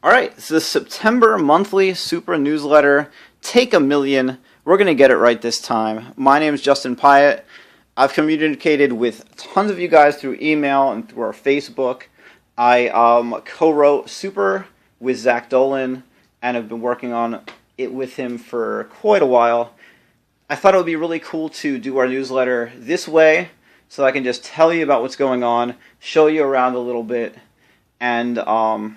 Alright, it's the September monthly super newsletter, Take a Million. We're going to get it right this time. My name is Justin Pyatt. I've communicated with tons of you guys through email and through our Facebook. I co-wrote Super with Zach Dolan and have been working on it with him for quite a while. I thought it would be really cool to do our newsletter this way so I can just tell you about what's going on, show you around a little bit, and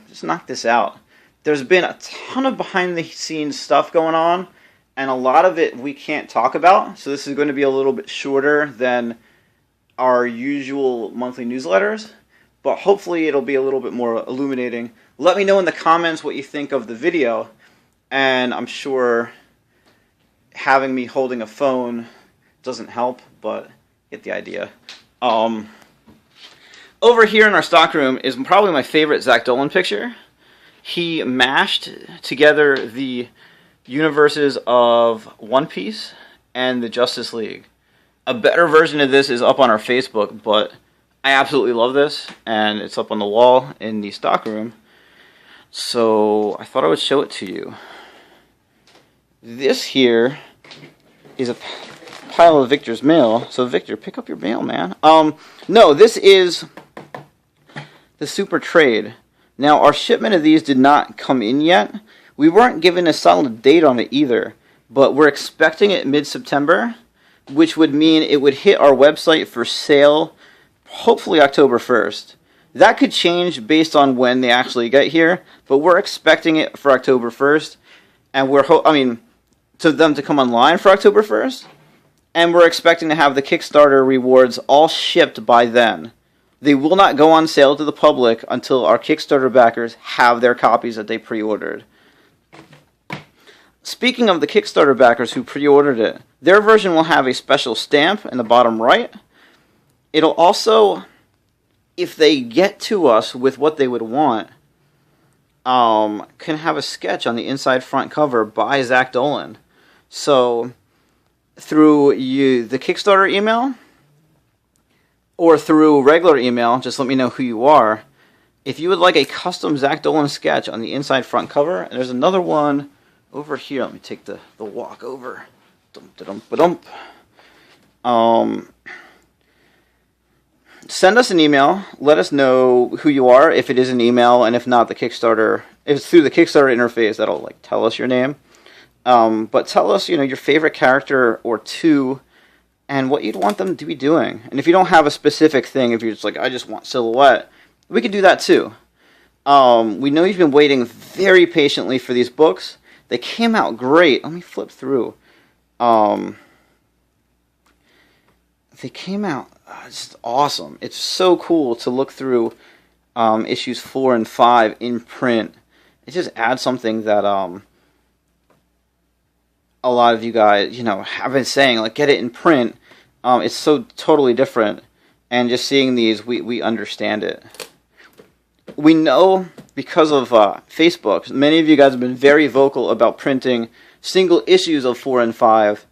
just knock this out. There's been a ton of behind-the-scenes stuff going on, and a lot of it we can't talk about, so this is going to be a little bit shorter than our usual monthly newsletters, but hopefully it'll be a little bit more illuminating. Let me know in the comments what you think of the video, and I'm sure having me holding a phone doesn't help, but get the idea. Over here in our stockroom is probably my favorite Zach Dolan picture. He mashed together the universes of One Piece and the Justice League. A better version of this is up on our Facebook, but I absolutely love this, and it's up on the wall in the stockroom. So I thought I would show it to you. This here is a pile of Victor's mail. So Victor, pick up your mail, man. No, this is the Super Trade. Now, our shipment of these did not come in yet. We weren't given a solid date on it either, but we're expecting it mid-September, which would mean it would hit our website for sale hopefully October 1st. That could change based on when they actually get here, but we're expecting it for October 1st, and to them to come online for October 1st, and we're expecting to have the Kickstarter rewards all shipped by then. They will not go on sale to the public until our Kickstarter backers have their copies that they pre-ordered. Speaking of the Kickstarter backers who pre-ordered it, their version will have a special stamp in the bottom right. It'll also, if they get to us with what they would want, can have a sketch on the inside front cover by Zach Dolan. So, through the Kickstarter email, or through regular email, just let me know who you are. If you would like a custom Zach Dolan sketch on the inside front cover, and there's another one over here. Let me take the walk over. Send us an email. Let us know who you are, if it is an email, and if not, the Kickstarter. If it's through the Kickstarter interface, that'll tell us your name. But tell us, your favorite character or two, and what you'd want them to be doing. And if you don't have a specific thing, if you're just I just want silhouette, we could do that too. We know you've been waiting very patiently for these books. They came out great. Let me flip through. They came out just awesome. It's so cool to look through issues 4 and 5 in print. It just adds something that a lot of you guys, have been saying, get it in print. It's so totally different, and just seeing these, we understand it. We know, because of Facebook, many of you guys have been very vocal about printing single issues of 4 and 5,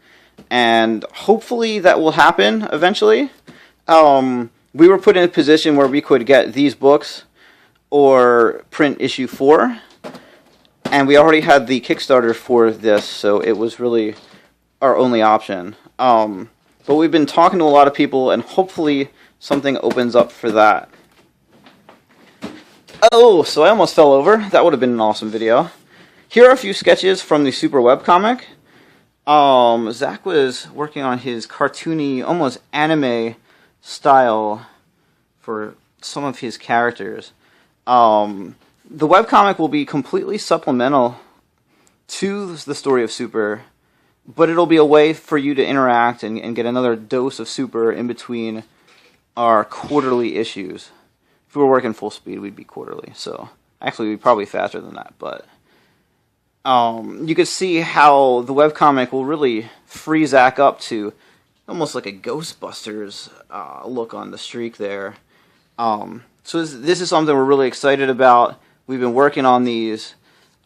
and hopefully that will happen eventually. We were put in a position where we could get these books or print issue 4, and we already had the Kickstarter for this, so it was really our only option. But we've been talking to a lot of people, and hopefully something opens up for that. Oh, so I almost fell over. That would have been an awesome video. Here are a few sketches from the Super webcomic. Zach was working on his cartoony, almost anime style for some of his characters. The webcomic will be completely supplemental to the story of Super, but it'll be a way for you to interact and get another dose of Super in between our quarterly issues. If we were working full speed, we'd be quarterly. So, actually, we'd probably be faster than that, but you can see how the webcomic will really free Zach up to almost like a Ghostbusters look on the streak there. So this is something we're really excited about. We've been working on these,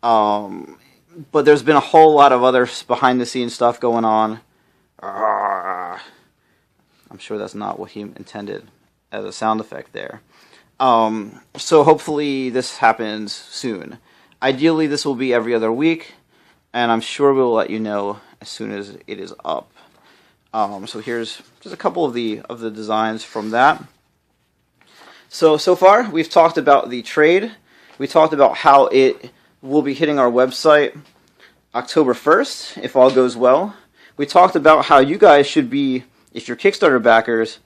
but there's been a whole lot of other behind-the-scenes stuff going on. I'm sure that's not what he intended as a sound effect there. So hopefully this happens soon. Ideally, this will be every other week, and I'm sure we'll let you know as soon as it is up. So here's just a couple of the designs from that. So far, we've talked about the trade. We talked about how it will be hitting our website October 1st, if all goes well. We talked about how you guys should be, if you're Kickstarter backers,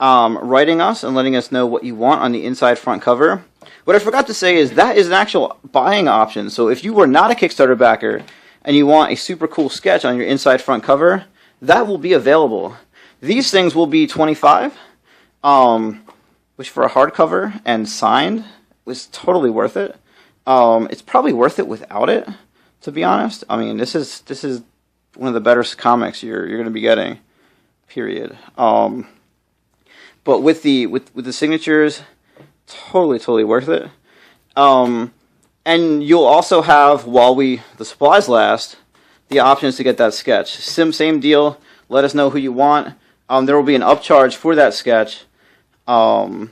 writing us and letting us know what you want on the inside front cover. What I forgot to say is that is an actual buying option. So if you were not a Kickstarter backer and you want a super cool sketch on your inside front cover, that will be available. These things will be $25, which for a hardcover and signed was totally worth it. It's probably worth it without it, to be honest. I mean, this is one of the better comics you're going to be getting, period. But with the signatures, totally worth it. And you'll also have, while the supplies last, the options to get that sketch. Same deal. Let us know who you want. There will be an upcharge for that sketch, and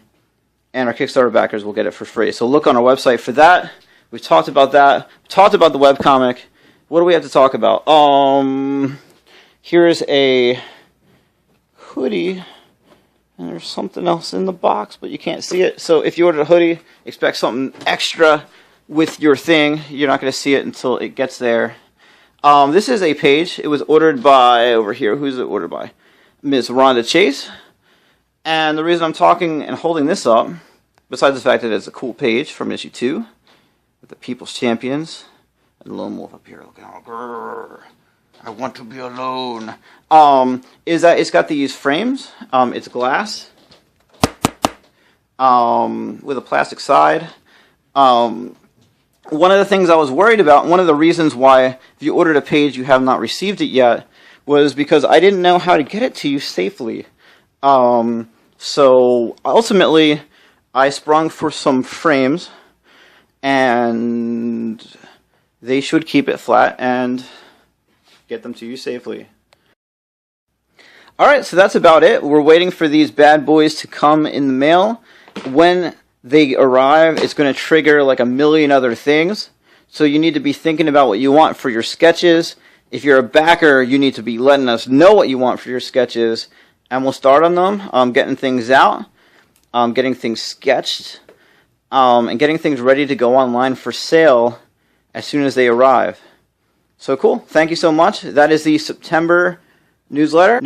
our Kickstarter backers will get it for free. So look on our website for that. We've talked about that. We've talked about the webcomic. What do we have to talk about? Here's a hoodie, and there's something else in the box, but you can't see it. So if you ordered a hoodie, expect something extra with your thing. You're not going to see it until it gets there. This is a page. It was ordered by, over here, who's it ordered by? Ms. Rhonda Chase. And the reason I'm talking and holding this up, besides the fact that it's a cool page from issue 2, with the People's Champions, and Lone Wolf up here looking all, grrr, I want to be alone, is that it's got these frames. It's glass, with a plastic side. One of the things I was worried about, one of the reasons why if you ordered a page you have not received it yet, was because I didn't know how to get it to you safely. So ultimately, I sprung for some frames, and they should keep it flat and get them to you safely. Alright, so that's about it. We're waiting for these bad boys to come in the mail. When they arrive, it's going to trigger like a million other things. So you need to be thinking about what you want for your sketches. If you're a backer, you need to be letting us know what you want for your sketches, and we'll start on them, getting things out, getting things sketched, and getting things ready to go online for sale as soon as they arrive. So cool. Thank you so much. That is the September newsletter.